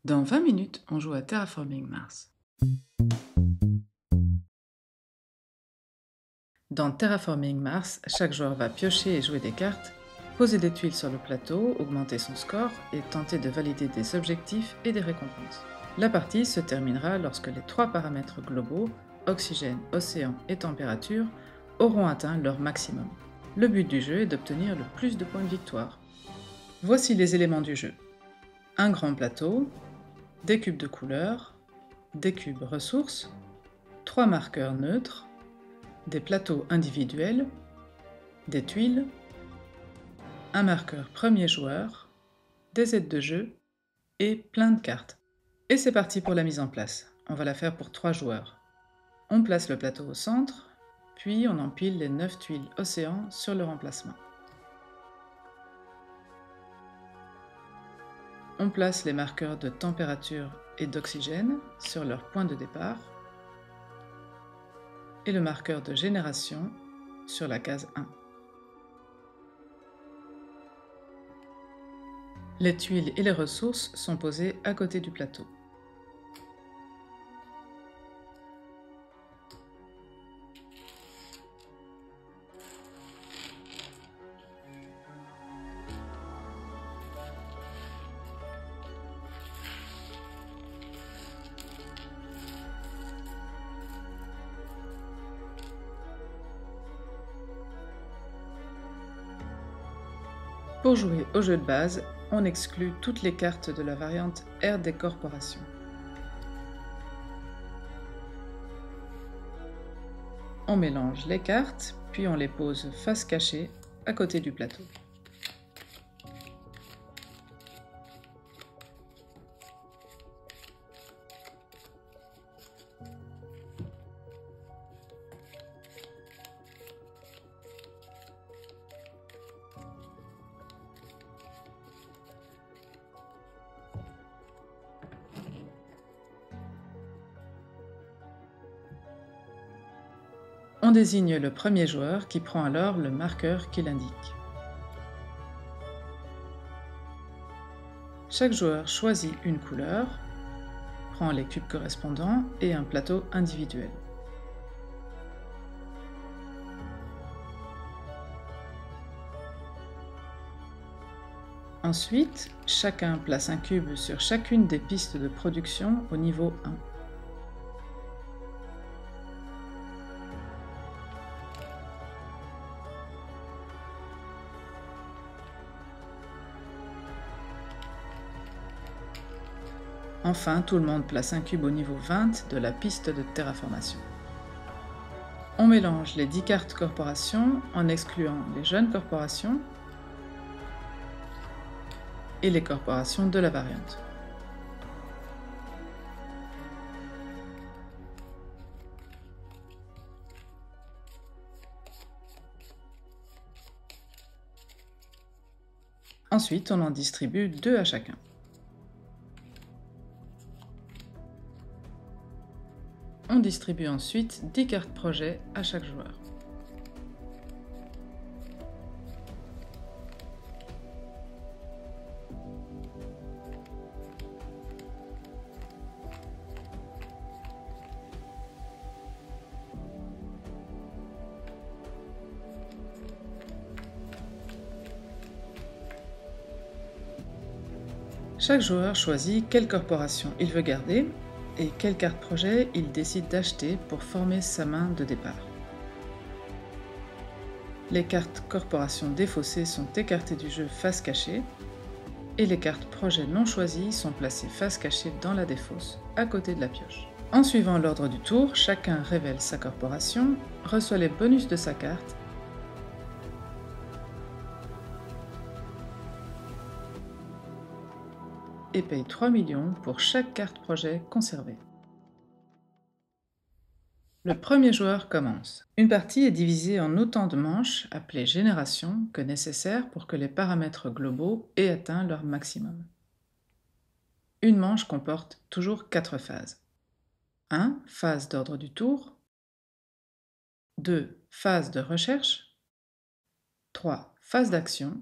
Dans 20 minutes, on joue à Terraforming Mars. Dans Terraforming Mars, chaque joueur va piocher et jouer des cartes, poser des tuiles sur le plateau, augmenter son score et tenter de valider des objectifs et des récompenses. La partie se terminera lorsque les 3 paramètres globaux, oxygène, océan et température, auront atteint leur maximum. Le but du jeu est d'obtenir le plus de points de victoire. Voici les éléments du jeu. Un grand plateau, des cubes de couleurs, des cubes ressources, 3 marqueurs neutres, des plateaux individuels, des tuiles, un marqueur premier joueur, des aides de jeu et plein de cartes. Et c'est parti pour la mise en place. On va la faire pour 3 joueurs. On place le plateau au centre, puis on empile les 9 tuiles océan sur leur emplacement. On place les marqueurs de température et d'oxygène sur leur point de départ et le marqueur de génération sur la case 1. Les tuiles et les ressources sont posées à côté du plateau. Pour jouer au jeu de base, on exclut toutes les cartes de la variante Ère des corporations. On mélange les cartes, puis on les pose face cachée à côté du plateau. On désigne le premier joueur qui prend alors le marqueur qui l'indique. Chaque joueur choisit une couleur, prend les cubes correspondants et un plateau individuel. Ensuite, chacun place un cube sur chacune des pistes de production au niveau 1. Enfin, tout le monde place un cube au niveau 20 de la piste de terraformation. On mélange les 10 cartes corporations en excluant les jeunes corporations et les corporations de la variante. Ensuite, on en distribue 2 à chacun. On distribue ensuite 10 cartes projet à chaque joueur. Chaque joueur choisit quelle corporation il veut garder et quelle carte projet il décide d'acheter pour former sa main de départ. Les cartes corporation défaussées sont écartées du jeu face cachée et les cartes projet non choisies sont placées face cachée dans la défausse, à côté de la pioche. En suivant l'ordre du tour, chacun révèle sa corporation, reçoit les bonus de sa carte et paye 3 millions pour chaque carte projet conservée. Le premier joueur commence. Une partie est divisée en autant de manches, appelées générations, que nécessaire pour que les paramètres globaux aient atteint leur maximum. Une manche comporte toujours 4 phases. 1. Phase d'ordre du tour. 2. Phase de recherche. 3. Phase d'action.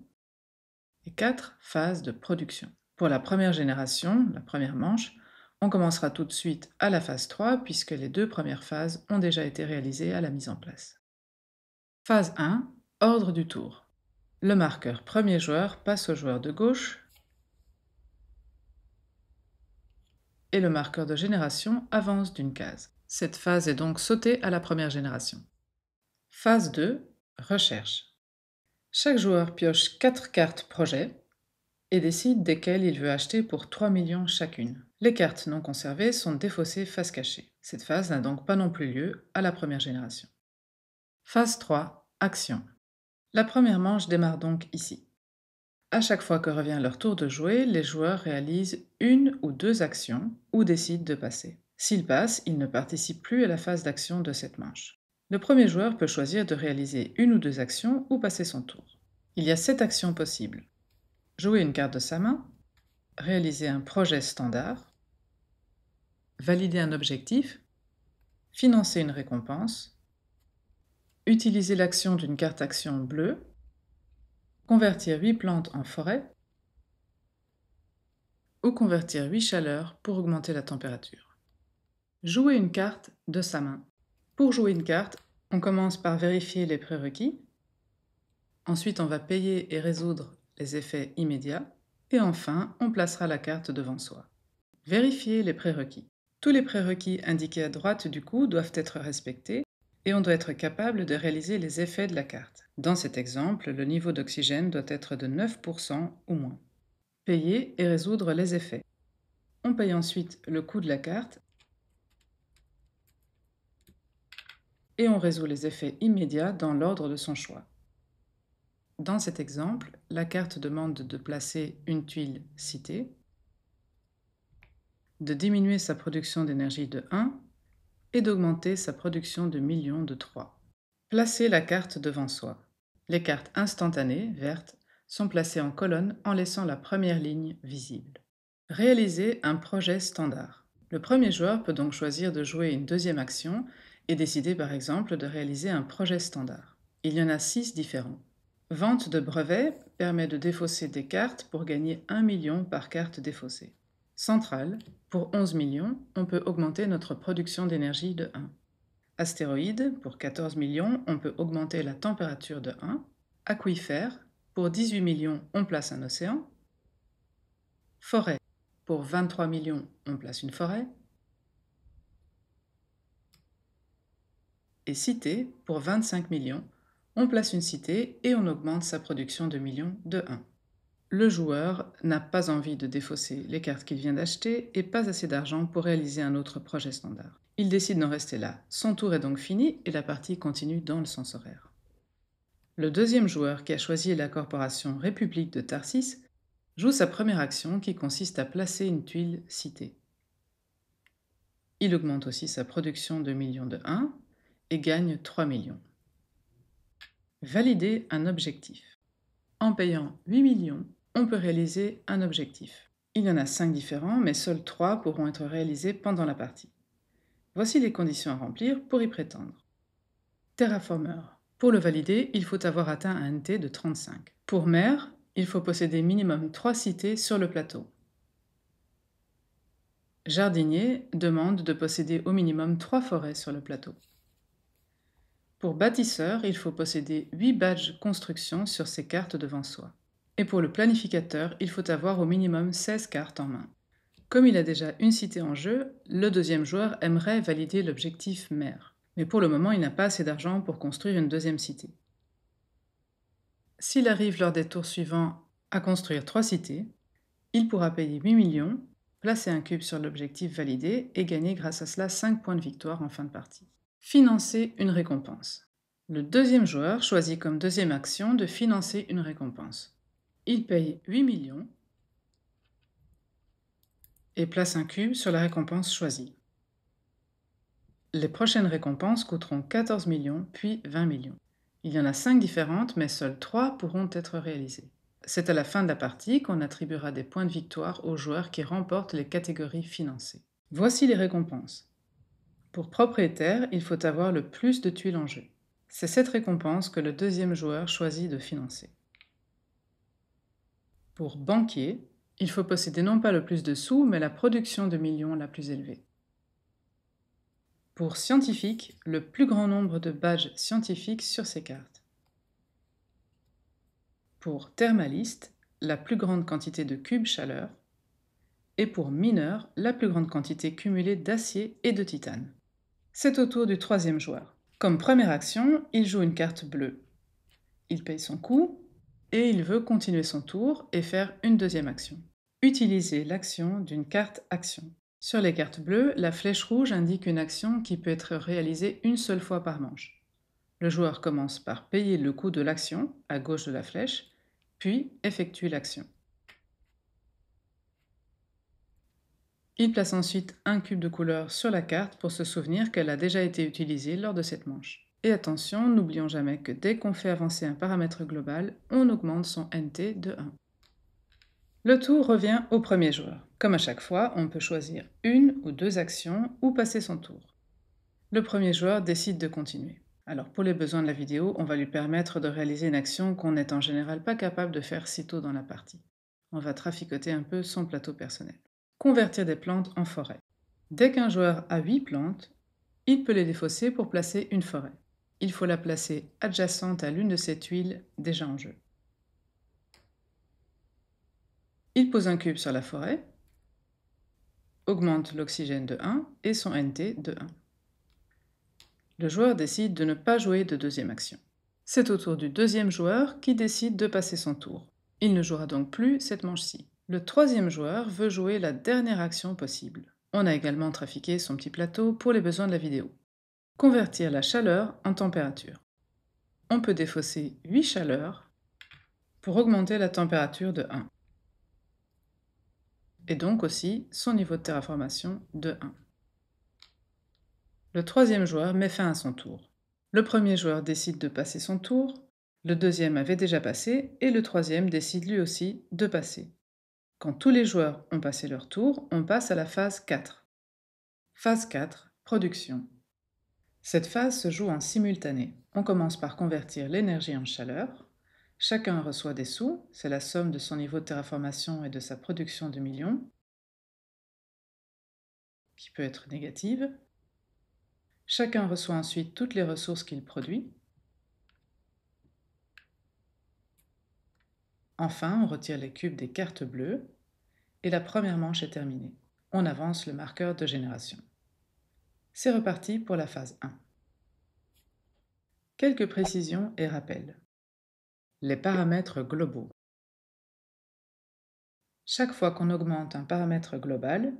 Et 4. Phase de production. Pour la première génération, la première manche, on commencera tout de suite à la phase 3 puisque les 2 premières phases ont déjà été réalisées à la mise en place. Phase 1, ordre du tour. Le marqueur premier joueur passe au joueur de gauche et le marqueur de génération avance d'une case. Cette phase est donc sautée à la première génération. Phase 2, recherche. Chaque joueur pioche 4 cartes projet et décide desquelles il veut acheter pour 3 millions chacune. Les cartes non conservées sont défaussées face cachée. Cette phase n'a donc pas non plus lieu à la première génération. Phase 3, action. La première manche démarre donc ici. À chaque fois que revient leur tour de jouer, les joueurs réalisent une ou 2 actions ou décident de passer. S'ils passent, ils ne participent plus à la phase d'action de cette manche. Le premier joueur peut choisir de réaliser une ou 2 actions ou passer son tour. Il y a 7 actions possibles. Jouer une carte de sa main, réaliser un projet standard, valider un objectif, financer une récompense, utiliser l'action d'une carte action bleue, convertir 8 plantes en forêt ou convertir 8 chaleurs pour augmenter la température. Jouer une carte de sa main. Pour jouer une carte, on commence par vérifier les prérequis, ensuite on va payer et résoudre les effets immédiats, et enfin on placera la carte devant soi. Vérifier les prérequis. Tous les prérequis indiqués à droite du coup doivent être respectés et on doit être capable de réaliser les effets de la carte. Dans cet exemple, le niveau d'oxygène doit être de 9% ou moins. Payer et résoudre les effets. On paye ensuite le coût de la carte et on résout les effets immédiats dans l'ordre de son choix. Dans cet exemple, la carte demande de placer une tuile citée, de diminuer sa production d'énergie de 1 et d'augmenter sa production de millions de 3. Placer la carte devant soi. Les cartes instantanées, vertes, sont placées en colonne en laissant la première ligne visible. Réaliser un projet standard. Le premier joueur peut donc choisir de jouer une deuxième action et décider par exemple de réaliser un projet standard. Il y en a 6 différents. Vente de brevets permet de défausser des cartes pour gagner 1 million par carte défaussée. Centrale, pour 11 millions, on peut augmenter notre production d'énergie de 1. Astéroïde, pour 14 millions, on peut augmenter la température de 1. Aquifère, pour 18 millions, on place un océan. Forêt, pour 23 millions, on place une forêt. Et cité, pour 25 millions, on place une cité et on augmente sa production de millions de 1. Le joueur n'a pas envie de défausser les cartes qu'il vient d'acheter et pas assez d'argent pour réaliser un autre projet standard. Il décide d'en rester là. Son tour est donc fini et la partie continue dans le sens horaire. Le deuxième joueur, qui a choisi la corporation République de Tarsis, joue sa première action qui consiste à placer une tuile citée. Il augmente aussi sa production de millions de 1 et gagne 3 millions. Valider un objectif. En payant 8 millions, on peut réaliser un objectif. Il y en a 5 différents, mais seuls 3 pourront être réalisés pendant la partie. Voici les conditions à remplir pour y prétendre. Terraformer. Pour le valider, il faut avoir atteint un NT de 35. Pour maire, il faut posséder minimum 3 cités sur le plateau. Jardinier demande de posséder au minimum 3 forêts sur le plateau. Pour bâtisseur, il faut posséder 8 badges construction sur ses cartes devant soi. Et pour le planificateur, il faut avoir au minimum 16 cartes en main. Comme il a déjà une cité en jeu, le deuxième joueur aimerait valider l'objectif maire. Mais pour le moment, il n'a pas assez d'argent pour construire une deuxième cité. S'il arrive lors des tours suivants à construire 3 cités, il pourra payer 8 millions, placer un cube sur l'objectif validé et gagner grâce à cela 5 points de victoire en fin de partie. Financer une récompense. Le deuxième joueur choisit comme deuxième action de financer une récompense. Il paye 8 millions et place un cube sur la récompense choisie. Les prochaines récompenses coûteront 14 millions puis 20 millions. Il y en a 5 différentes, mais seules 3 pourront être réalisées. C'est à la fin de la partie qu'on attribuera des points de victoire aux joueurs qui remportent les catégories financées. Voici les récompenses. Pour propriétaire, il faut avoir le plus de tuiles en jeu. C'est cette récompense que le deuxième joueur choisit de financer. Pour banquier, Il faut posséder non pas le plus de sous, mais la production de millions la plus élevée. Pour scientifique, le plus grand nombre de badges scientifiques sur ces cartes. Pour thermaliste, la plus grande quantité de cubes chaleur. Et pour mineur, la plus grande quantité cumulée d'acier et de titane. C'est au tour du troisième joueur. Comme première action, il joue une carte bleue. Il paye son coup et il veut continuer son tour et faire une deuxième action. Utilisez l'action d'une carte action. Sur les cartes bleues, la flèche rouge indique une action qui peut être réalisée une seule fois par manche. Le joueur commence par payer le coût de l'action, à gauche de la flèche, puis effectue l'action. Il place ensuite un cube de couleur sur la carte pour se souvenir qu'elle a déjà été utilisée lors de cette manche. Et attention, n'oublions jamais que dès qu'on fait avancer un paramètre global, on augmente son NT de 1. Le tour revient au premier joueur. Comme à chaque fois, on peut choisir une ou deux actions ou passer son tour. Le premier joueur décide de continuer. Alors pour les besoins de la vidéo, on va lui permettre de réaliser une action qu'on n'est en général pas capable de faire si tôt dans la partie. On va traficoter un peu son plateau personnel. Convertir des plantes en forêt. Dès qu'un joueur a 8 plantes, il peut les défausser pour placer une forêt. Il faut la placer adjacente à l'une de ces tuiles déjà en jeu. Il pose un cube sur la forêt, augmente l'oxygène de 1 et son NT de 1. Le joueur décide de ne pas jouer de deuxième action. C'est au tour du deuxième joueur qui décide de passer son tour. Il ne jouera donc plus cette manche-ci. Le troisième joueur veut jouer la dernière action possible. On a également trafiqué son petit plateau pour les besoins de la vidéo. Convertir la chaleur en température. On peut défausser 8 chaleurs pour augmenter la température de 1. Et donc aussi son niveau de terraformation de 1. Le troisième joueur met fin à son tour. Le premier joueur décide de passer son tour, le deuxième avait déjà passé et le troisième décide lui aussi de passer. Quand tous les joueurs ont passé leur tour, on passe à la phase 4. Phase 4, production. Cette phase se joue en simultané. On commence par convertir l'énergie en chaleur. Chacun reçoit des sous, c'est la somme de son niveau de terraformation et de sa production de millions, qui peut être négative. Chacun reçoit ensuite toutes les ressources qu'il produit. Enfin, on retire les cubes des cartes bleues et la première manche est terminée. On avance le marqueur de génération. C'est reparti pour la phase 1. Quelques précisions et rappels. Les paramètres globaux. Chaque fois qu'on augmente un paramètre global,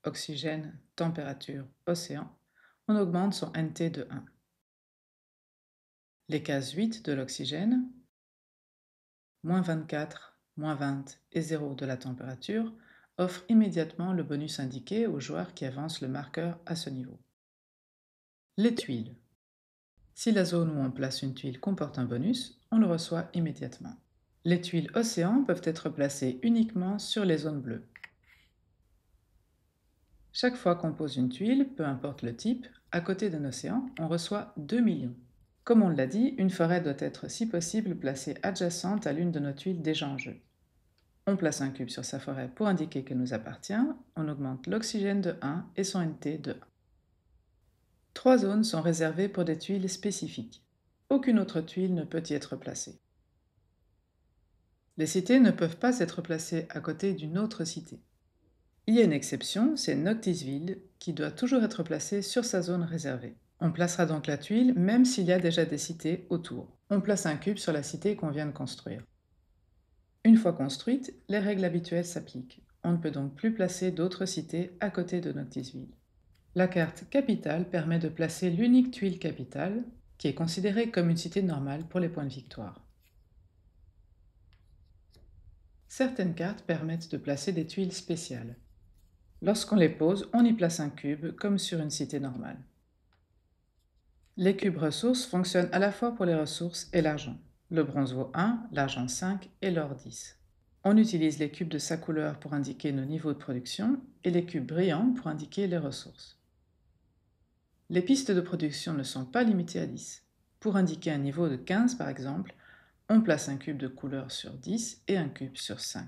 oxygène, température, océan, on augmente son NT de 1. Les cases 8 de l'oxygène, moins 24, moins 20 et 0 de la température offrent immédiatement le bonus indiqué au joueur qui avance le marqueur à ce niveau. Les tuiles. Si la zone où on place une tuile comporte un bonus, on le reçoit immédiatement. Les tuiles océan peuvent être placées uniquement sur les zones bleues. Chaque fois qu'on pose une tuile, peu importe le type, à côté d'un océan, on reçoit 2 millions. Comme on l'a dit, une forêt doit être si possible placée adjacente à l'une de nos tuiles déjà en jeu. On place un cube sur sa forêt pour indiquer qu'elle nous appartient, on augmente l'oxygène de 1 et son NT de 1. 3 zones sont réservées pour des tuiles spécifiques. Aucune autre tuile ne peut y être placée. Les cités ne peuvent pas être placées à côté d'une autre cité. Il y a une exception, c'est Noctisville, qui doit toujours être placée sur sa zone réservée. On placera donc la tuile même s'il y a déjà des cités autour. On place un cube sur la cité qu'on vient de construire. Une fois construite, les règles habituelles s'appliquent. On ne peut donc plus placer d'autres cités à côté de Noctisville. La carte capitale permet de placer l'unique tuile capitale, qui est considérée comme une cité normale pour les points de victoire. Certaines cartes permettent de placer des tuiles spéciales. Lorsqu'on les pose, on y place un cube, comme sur une cité normale. Les cubes ressources fonctionnent à la fois pour les ressources et l'argent. Le bronze vaut 1, l'argent 5 et l'or 10. On utilise les cubes de sa couleur pour indiquer nos niveaux de production et les cubes brillants pour indiquer les ressources. Les pistes de production ne sont pas limitées à 10. Pour indiquer un niveau de 15 par exemple, on place un cube de couleur sur 10 et un cube sur 5.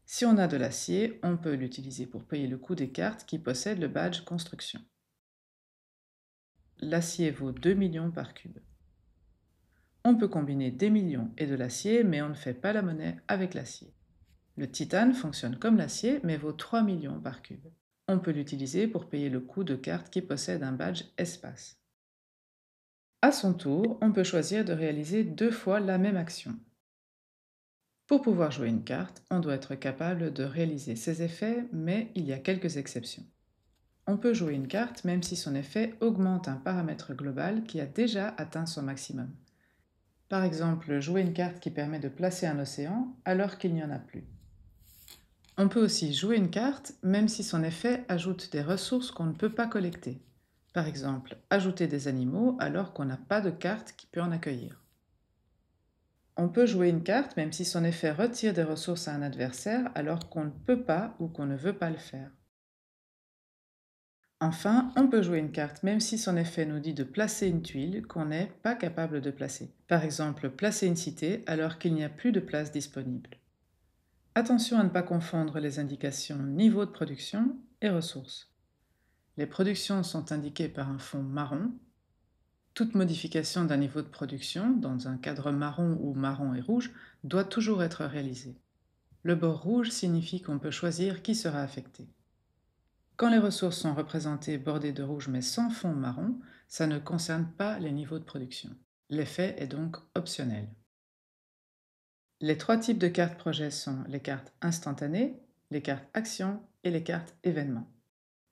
Si on a de l'acier, on peut l'utiliser pour payer le coût des cartes qui possèdent le badge construction. L'acier vaut 2 millions par cube. On peut combiner des millions et de l'acier, mais on ne fait pas la monnaie avec l'acier. Le titane fonctionne comme l'acier, mais vaut 3 millions par cube. On peut l'utiliser pour payer le coût de cartes qui possèdent un badge espace. À son tour, on peut choisir de réaliser 2 fois la même action. Pour pouvoir jouer une carte, on doit être capable de réaliser ses effets, mais il y a quelques exceptions. On peut jouer une carte même si son effet augmente un paramètre global qui a déjà atteint son maximum. Par exemple, jouer une carte qui permet de placer un océan alors qu'il n'y en a plus. On peut aussi jouer une carte même si son effet ajoute des ressources qu'on ne peut pas collecter. Par exemple, ajouter des animaux alors qu'on n'a pas de carte qui peut en accueillir. On peut jouer une carte même si son effet retire des ressources à un adversaire alors qu'on ne peut pas ou qu'on ne veut pas le faire. Enfin, on peut jouer une carte même si son effet nous dit de placer une tuile qu'on n'est pas capable de placer. Par exemple, placer une cité alors qu'il n'y a plus de place disponible. Attention à ne pas confondre les indications niveau de production et ressources. Les productions sont indiquées par un fond marron. Toute modification d'un niveau de production, dans un cadre marron où marron et rouge, doit toujours être réalisée. Le bord rouge signifie qu'on peut choisir qui sera affecté. Quand les ressources sont représentées bordées de rouge mais sans fond marron, ça ne concerne pas les niveaux de production. L'effet est donc optionnel. Les 3 types de cartes projet sont les cartes instantanées, les cartes actions et les cartes événements.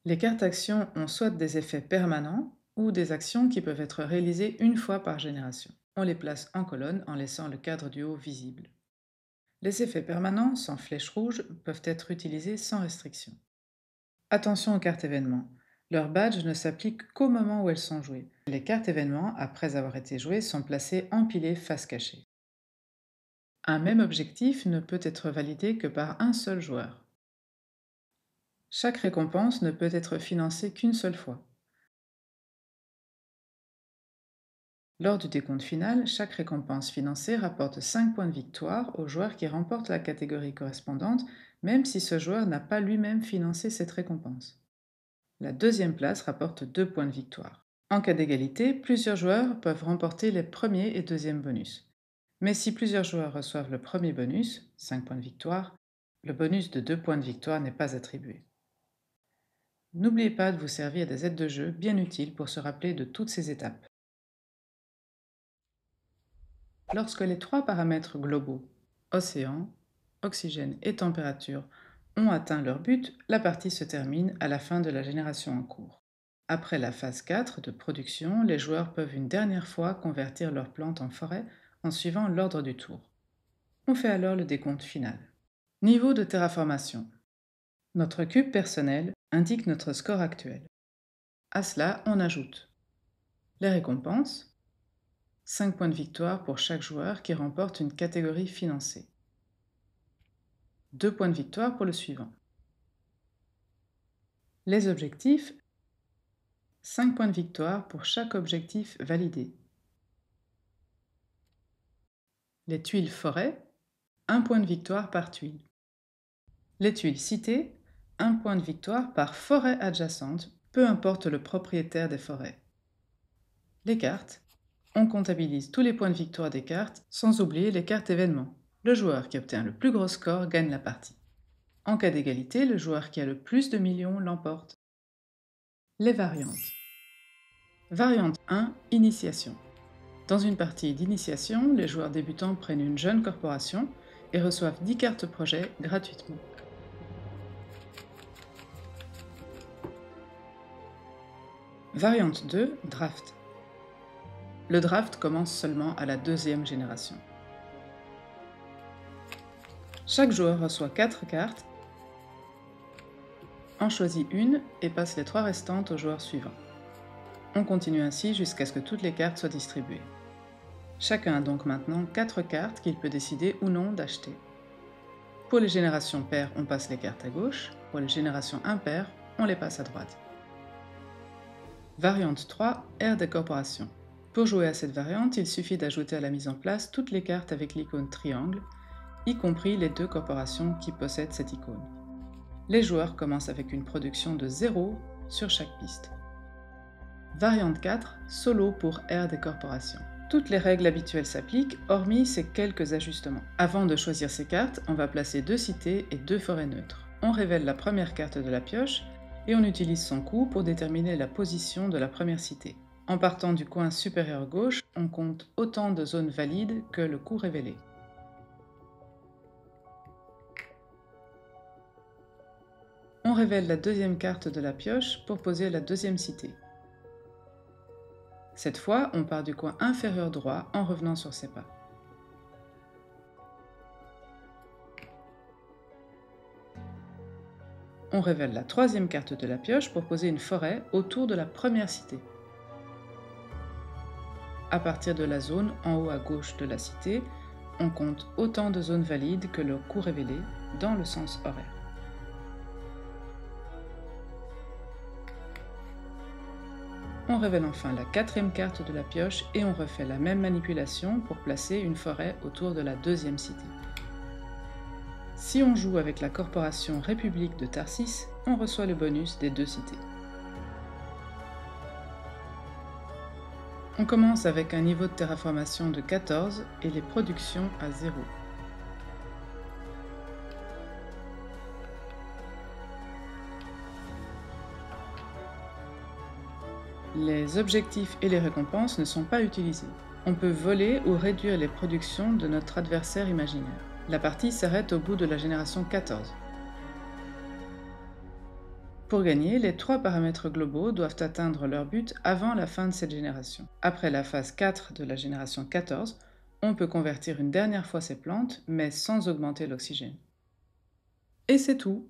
Les cartes actions ont soit des effets permanents ou des actions qui peuvent être réalisées une fois par génération. On les place en colonne en laissant le cadre du haut visible. Les effets permanents, sans flèche rouge, peuvent être utilisés sans restriction. Attention aux cartes événements. Leur badge ne s'applique qu'au moment où elles sont jouées. Les cartes événements, après avoir été jouées, sont placées empilées face cachée. Un même objectif ne peut être validé que par un seul joueur. Chaque récompense ne peut être financée qu'une seule fois. Lors du décompte final, chaque récompense financée rapporte 5 points de victoire au joueur qui remporte la catégorie correspondante, même si ce joueur n'a pas lui-même financé cette récompense. La deuxième place rapporte 2 points de victoire. En cas d'égalité, plusieurs joueurs peuvent remporter les premiers et deuxièmes bonus. Mais si plusieurs joueurs reçoivent le premier bonus, 5 points de victoire, le bonus de 2 points de victoire n'est pas attribué. N'oubliez pas de vous servir des aides de jeu bien utiles pour se rappeler de toutes ces étapes. Lorsque les 3 paramètres globaux, océan, oxygène et température, ont atteint leur but, la partie se termine à la fin de la génération en cours. Après la phase 4 de production, les joueurs peuvent une dernière fois convertir leurs plantes en forêt en suivant l'ordre du tour. On fait alors le décompte final. Niveau de terraformation. Notre cube personnel indique notre score actuel. À cela, on ajoute les récompenses, 5 points de victoire pour chaque joueur qui remporte une catégorie financée. 2 points de victoire pour le suivant. Les objectifs, 5 points de victoire pour chaque objectif validé. Les tuiles forêt, 1 point de victoire par tuile. Les tuiles cité, 1 point de victoire par forêt adjacente, peu importe le propriétaire des forêts. Les cartes, on comptabilise tous les points de victoire des cartes, sans oublier les cartes événements. Le joueur qui obtient le plus gros score gagne la partie. En cas d'égalité, le joueur qui a le plus de millions l'emporte. Les variantes. Variante 1, initiation. Dans une partie d'initiation, les joueurs débutants prennent une jeune corporation et reçoivent 10 cartes projet gratuitement. Variante 2, draft. Le draft commence seulement à la 2e génération. Chaque joueur reçoit 4 cartes, en choisit une et passe les 3 restantes au joueur suivant. On continue ainsi jusqu'à ce que toutes les cartes soient distribuées. Chacun a donc maintenant 4 cartes qu'il peut décider ou non d'acheter. Pour les générations paires, on passe les cartes à gauche, pour les générations impaires, on les passe à droite. Variante 3, ère des corporations. Pour jouer à cette variante, il suffit d'ajouter à la mise en place toutes les cartes avec l'icône triangle y compris les 2 corporations qui possèdent cette icône. Les joueurs commencent avec une production de 0 sur chaque piste. Variante 4, solo pour aire des corporations. Toutes les règles habituelles s'appliquent, hormis ces quelques ajustements. Avant de choisir ces cartes, on va placer 2 cités et 2 forêts neutres. On révèle la première carte de la pioche et on utilise son coup pour déterminer la position de la première cité. En partant du coin supérieur gauche, on compte autant de zones valides que le coup révélé. On révèle la deuxième carte de la pioche pour poser la deuxième cité. Cette fois, on part du coin inférieur droit en revenant sur ses pas. On révèle la troisième carte de la pioche pour poser une forêt autour de la première cité. À partir de la zone en haut à gauche de la cité, on compte autant de zones valides que le coup révélé dans le sens horaire. On révèle enfin la quatrième carte de la pioche et on refait la même manipulation pour placer une forêt autour de la deuxième cité. Si on joue avec la corporation République de Tarsis, on reçoit le bonus des 2 cités. On commence avec un niveau de terraformation de 14 et les productions à 0. Les objectifs et les récompenses ne sont pas utilisés. On peut voler ou réduire les productions de notre adversaire imaginaire. La partie s'arrête au bout de la génération 14. Pour gagner, les 3 paramètres globaux doivent atteindre leur but avant la fin de cette génération. Après la phase 4 de la génération 14, on peut convertir une dernière fois ces plantes, mais sans augmenter l'oxygène. Et c'est tout!